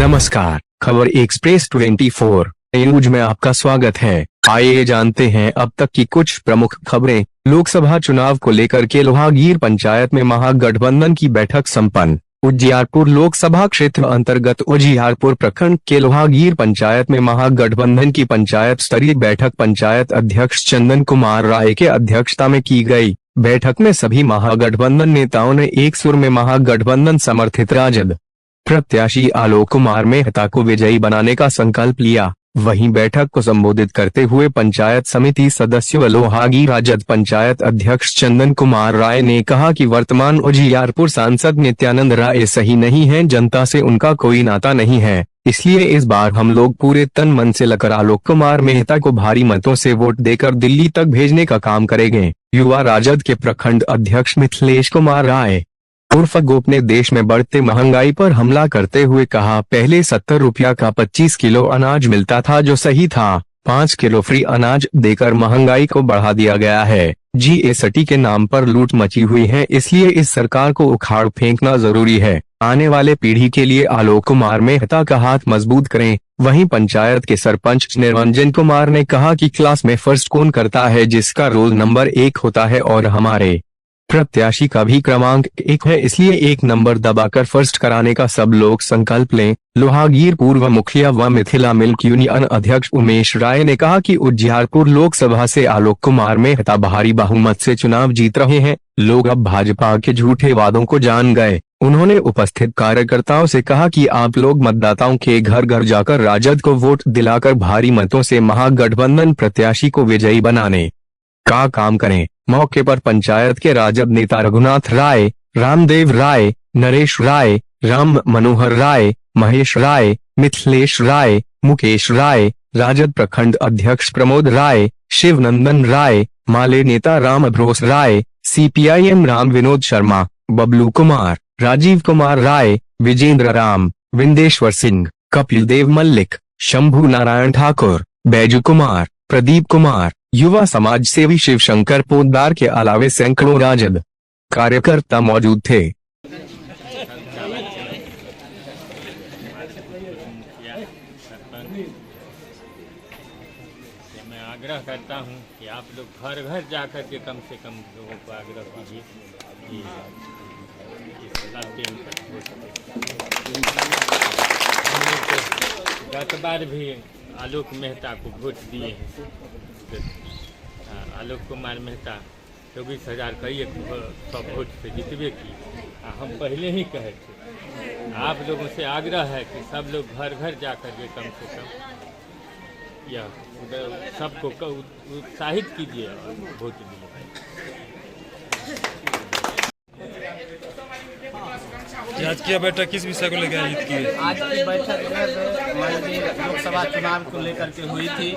नमस्कार, खबर express 24 news में आपका स्वागत है। आइए जानते हैं अब तक की कुछ प्रमुख खबरें। लोकसभा चुनाव को लेकर के लोहागीर पंचायत में महागठबंधन की बैठक संपन्न। उजियारपुर लोकसभा क्षेत्र अंतर्गत उजियारपुर प्रखंड के लोहागीर पंचायत में महागठबंधन की पंचायत स्तरीय बैठक पंचायत अध्यक्ष चंदन कुमार राय के अध्यक्षता में की गई। बैठक में सभी महागठबंधन नेताओं ने एक सुर में महागठबंधन समर्थित राजद प्रत्याशी आलोक कुमार मेहता को विजयी बनाने का संकल्प लिया। वहीं बैठक को संबोधित करते हुए पंचायत समिति सदस्य व लोहागीर राजद पंचायत अध्यक्ष चंदन कुमार राय ने कहा कि वर्तमान उजियारपुर सांसद नित्यानंद राय सही नहीं है, जनता से उनका कोई नाता नहीं है, इसलिए इस बार हम लोग पूरे तन मन से लगकर आलोक कुमार मेहता को भारी मतों से वोट देकर दिल्ली तक भेजने का काम करेंगे। युवा राजद के प्रखंड अध्यक्ष मिथिलेश कुमार राय उर्फ गोप ने देश में बढ़ते महंगाई पर हमला करते हुए कहा, पहले 70 रुपया का 25 किलो अनाज मिलता था जो सही था। 5 किलो फ्री अनाज देकर महंगाई को बढ़ा दिया गया है। जीएसटी के नाम पर लूट मची हुई है, इसलिए इस सरकार को उखाड़ फेंकना जरूरी है। आने वाले पीढ़ी के लिए आलोक कुमार मेहता का हाथ मजबूत करें। वहीं पंचायत के सरपंच निरंजन कुमार ने कहा कि क्लास में फर्स्ट कौन करता है, जिसका रोल नंबर 1 होता है और हमारे प्रत्याशी का भी क्रमांक 1 है, इसलिए 1 नंबर दबाकर फर्स्ट कराने का सब लोग संकल्प लें। लोहागीर पूर्व मुखिया व मिथिला मिल्क यूनियन अध्यक्ष उमेश राय ने कहा कि उजियारपुर लोकसभा से आलोक कुमार मेहता भारी बहुमत से चुनाव जीत रहे हैं। लोग अब भाजपा के झूठे वादों को जान गए। उन्होंने उपस्थित कार्यकर्ताओं से कहा कि आप लोग मतदाताओं के घर घर जाकर राजद को वोट दिलाकर भारी मतों से महागठबंधन प्रत्याशी को विजयी बनाने का काम करें। मौके पर पंचायत के राजद नेता रघुनाथ राय, रामदेव राय, नरेश राय, राम मनोहर राय, महेश राय, मिथिलेश राय, मुकेश राय, राजद प्रखंड अध्यक्ष प्रमोद राय, शिवनंदन राय, माले नेता राम भरोस राय, सीपीआईएम राम विनोद शर्मा, बबलू कुमार, राजीव कुमार राय, विजेंद्र राम, विंदेश्वर सिंह, कपिल देव मल्लिक, शंभू नारायण ठाकुर, बैजू कुमार, प्रदीप कुमार, युवा समाज सेवी शिवशंकर पोद्दार के अलावे सैकड़ों राजद कार्यकर्ता मौजूद थे। मैं आग्रह करता हूं कि आप लोग घर घर जाकर के कम से कम लोगों को आग्रह कीजिए कि गत बार भी आलोक मेहता को वोट दिए हैं। आलोक कुमार मेहता 24,000 का 100 वोट से जितवे की। हम पहले ही कहे थे, आप लोगों से आग्रह है कि सब लोग घर घर जाकर के कम से कम यह सबको उत्साहित कीजिए और वोट दिए। आज की बैठक किस विषय को लेकर आयोजित की है? आज की बैठक माननीय लोकसभा चुनाव को लेकर के हुई थी,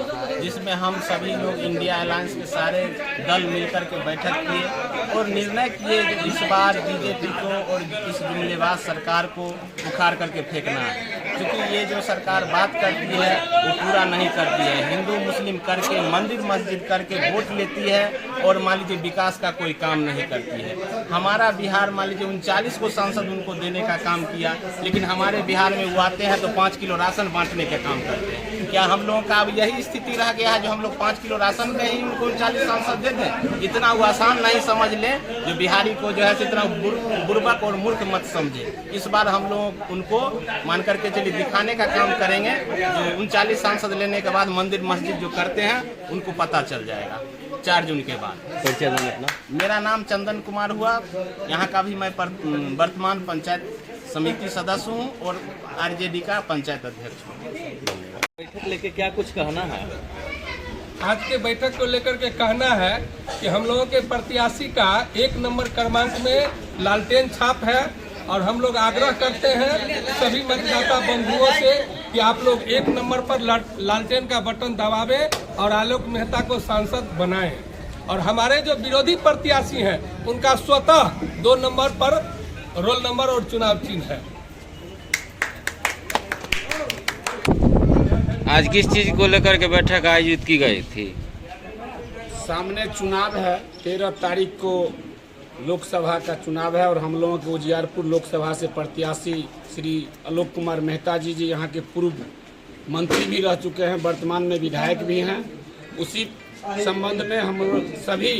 जिसमें हम सभी लोग इंडिया अलायंस के सारे दल मिलकर के बैठक किए और निर्णय किए कि इस बार बीजेपी को और इस जुमलेबाज सरकार को उखाड़ करके फेंकना है। क्योंकि ये जो सरकार बात करती है वो पूरा नहीं करती है। हिंदू मुस्लिम करके मंदिर मस्जिद करके वोट लेती है और मान लीजिए विकास का कोई काम नहीं करती है। हमारा बिहार मान लीजिए 39 को सांसद उनको देने का काम किया, लेकिन हमारे बिहार में वो आते हैं तो 5 किलो राशन बांटने का काम करते हैं। क्या हम लोगों का अब यही स्थिति रह गया है जो हम लोग 5 किलो राशन में ही उनको 39 सांसद दे दें? इतना वो आसान नहीं समझ लें जो बिहारी को जो है इतना बुर्बक और मूर्ख मत समझे। इस बार हम लोग उनको मान करके चलिए दिखाने का काम करेंगे। जो 39 सांसद लेने के बाद मंदिर मस्जिद जो करते हैं उनको पता चल जाएगा 4 जून के बाद। मेरा नाम चंदन कुमार हुआ, यहाँ का भी मैं वर्तमान पंचायत समिति सदस्य हूँ और आरजेडी का पंचायत अध्यक्ष हूँ। बैठक लेके क्या कुछ कहना है? आज के बैठक को लेकर के कहना है कि हम लोगों के प्रत्याशी का 1 नंबर क्रमांक में लालटेन छाप है और हम लोग आग्रह करते हैं सभी मतदाता बंधुओं से कि आप लोग 1 नंबर पर लालटेन का बटन दबावें और आलोक मेहता को सांसद बनाएं। और हमारे जो विरोधी प्रत्याशी हैं उनका स्वतः 2 नंबर पर रोल नंबर और चुनाव चिन्ह है। आज किस चीज को लेकर के बैठक आयोजित की गई थी? सामने चुनाव है, 13 तारीख को लोकसभा का चुनाव है और हम लोगों के उजियारपुर लोकसभा से प्रत्याशी श्री आलोक कुमार मेहता जी यहाँ के पूर्व मंत्री भी रह चुके हैं, वर्तमान में विधायक भी हैं। उसी संबंध में हम लोग सभी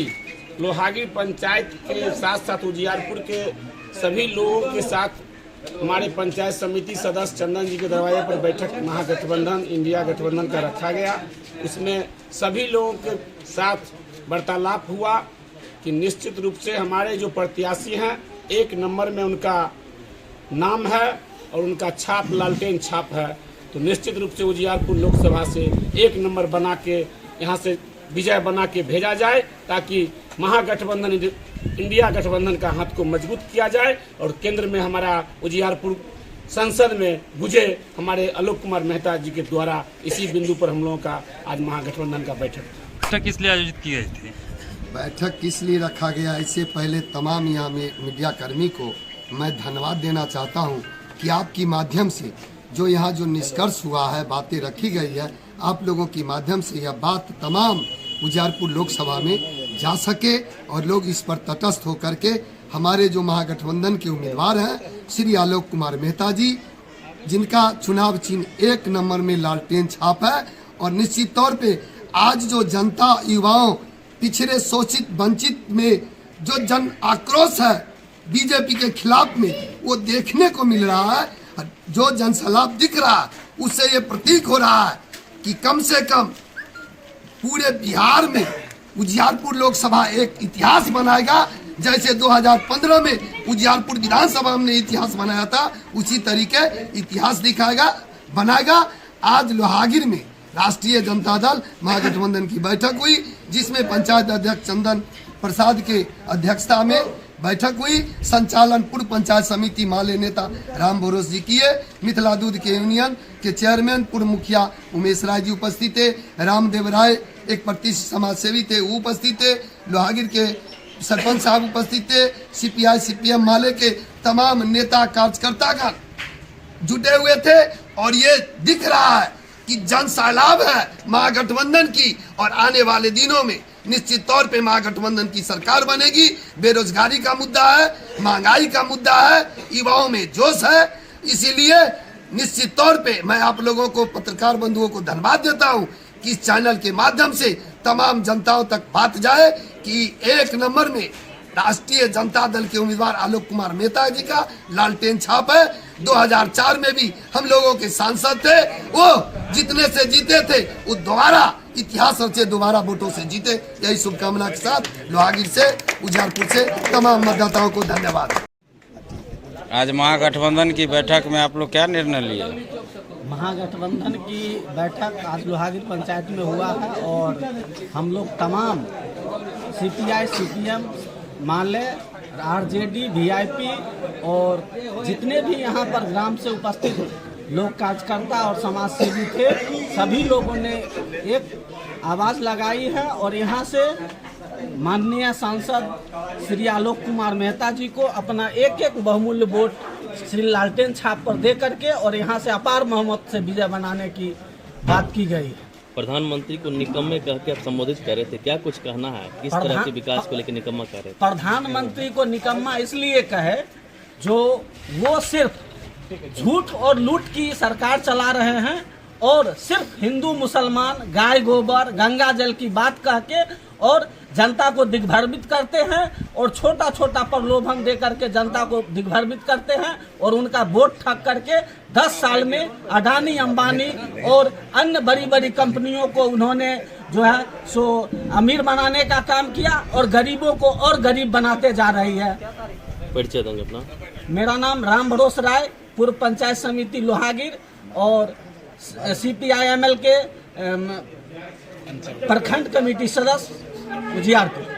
लोहागिर पंचायत के साथ साथ उजियारपुर के सभी लोगों के साथ हमारे पंचायत समिति सदस्य चंदन जी के दरवाजे पर बैठक महागठबंधन इंडिया गठबंधन का रखा गया। उसमें सभी लोगों के साथ वार्तालाप हुआ कि निश्चित रूप से हमारे जो प्रत्याशी हैं 1 नंबर में उनका नाम है और उनका छाप लालटेन छाप है, तो निश्चित रूप से उजियारपुर लोकसभा से 1 नंबर बना के यहाँ से विजय बना के भेजा जाए, ताकि महागठबंधन इंडिया गठबंधन का हाथ को मजबूत किया जाए और केंद्र में हमारा उजियारपुर संसद में गुजे हमारे आलोक कुमार मेहता जी के द्वारा इसी बिंदु पर हम लोगों का आज महागठबंधन का बैठक किस लिए आयोजित की गई थी? बैठक किस लिए रखा गया, इससे पहले तमाम यहाँ में मीडिया कर्मी को मैं धन्यवाद देना चाहता हूँ कि आपकी माध्यम से जो यहाँ जो निष्कर्ष हुआ है, बातें रखी गई है, आप लोगों की माध्यम से यह बात तमाम उजियारपुर लोकसभा में जा सके और लोग इस पर तटस्थ होकर के हमारे जो महागठबंधन के उम्मीदवार हैं श्री आलोक कुमार मेहता जी, जिनका चुनाव चिन्ह 1 नंबर में लालटेन छाप है, और निश्चित तौर पे आज जो जनता युवाओं पिछड़े शोषित वंचित में जो जन आक्रोश है बीजेपी के खिलाफ में वो देखने को मिल रहा है। जो जनसैलाब दिख रहा है उससे ये प्रतीक हो रहा है कि कम से कम पूरे बिहार में उजियारपुर लोकसभा एक इतिहास बनाएगा। जैसे 2015 में उजियारपुर विधानसभा में इतिहास बनाया था, उसी तरीके इतिहास दिखाएगा बनाएगा। आज लोहागिर में राष्ट्रीय जनता दल महागठबंधन की बैठक हुई, जिसमें पंचायत अध्यक्ष चंदन प्रसाद के अध्यक्षता में बैठक हुई। संचालन पूर्व पंचायत समिति माले नेता राम भरोस जी किए, मिथिला दूध के यूनियन के चेयरमैन पूर्व मुखिया उमेश राय जी उपस्थित थे, रामदेव राय एक प्रतिष्ठित समाज सेवी थे वो उपस्थित थे, लोहागिर के सरपंच साहब उपस्थित थे, सीपीआई सीपीएम माले के तमाम नेता कार्यकर्तागण जुटे हुए थे। और ये दिख रहा है कि जनसैलाब है महागठबंधन की, और आने वाले दिनों में निश्चित तौर पे महागठबंधन की सरकार बनेगी। बेरोजगारी का मुद्दा है, महंगाई का मुद्दा है, युवाओं में जोश है, इसीलिए निश्चित तौर पे मैं आप लोगों को पत्रकार बंधुओं को धन्यवाद देता हूं कि इस चैनल के माध्यम से तमाम जनताओं तक बात जाए कि 1 नंबर में राष्ट्रीय जनता दल के उम्मीदवार आलोक कुमार मेहता जी का लालटेन छाप है। 2004 में भी हम लोगों के सांसद थे, वो जितने से जीते थे वो दोबारा इतिहास रचे, दोबारा वोटों से जीते। यही शुभकामना के साथ लोहागिर से उजियारपुर से तमाम मतदाताओं को धन्यवाद। आज महागठबंधन की बैठक में आप लोग क्या निर्णय लिए? महागठबंधन की बैठक आज लोहागिर पंचायत में हुआ है और हम लोग तमाम सीपीआई सीपीएम माले आरजेडी वीआईपी और जितने भी यहाँ पर ग्राम से उपस्थित लोग कार्यकर्ता और समाज सेवी थे, सभी लोगों ने एक आवाज़ लगाई है और यहाँ से माननीय सांसद श्री आलोक कुमार मेहता जी को अपना एक बहुमूल्य वोट श्री लालटेन छाप पर दे करके और यहाँ से अपार बहुमत से विजय बनाने की बात की गई। प्रधानमंत्री को निकम्मे कह के आप संबोधित कर रहे थे, क्या कुछ कहना है, किस तरह के विकास को लेकर निकम्मा कह रहे थे? प्रधानमंत्री को निकम्मा इसलिए कहे जो वो सिर्फ झूठ और लूट की सरकार चला रहे हैं और सिर्फ हिंदू मुसलमान गाय गोबर गंगा जल की बात कह के और जनता को दिग्भ्रमित करते हैं और छोटा छोटा प्रलोभन दे करके जनता को दिग्भ्रमित करते हैं और उनका वोट ठग करके 10 साल में अडानी अंबानी और अन्य बड़ी बड़ी कंपनियों को उन्होंने जो है सो अमीर बनाने का काम किया और गरीबों को और गरीब बनाते जा रही है। परिचय देंगे अपना? मेरा नाम राम भरोस राय, पूर्व पंचायत समिति लोहागिर और CPIML के प्रखंड कमेटी सदस्य उजियारपुर।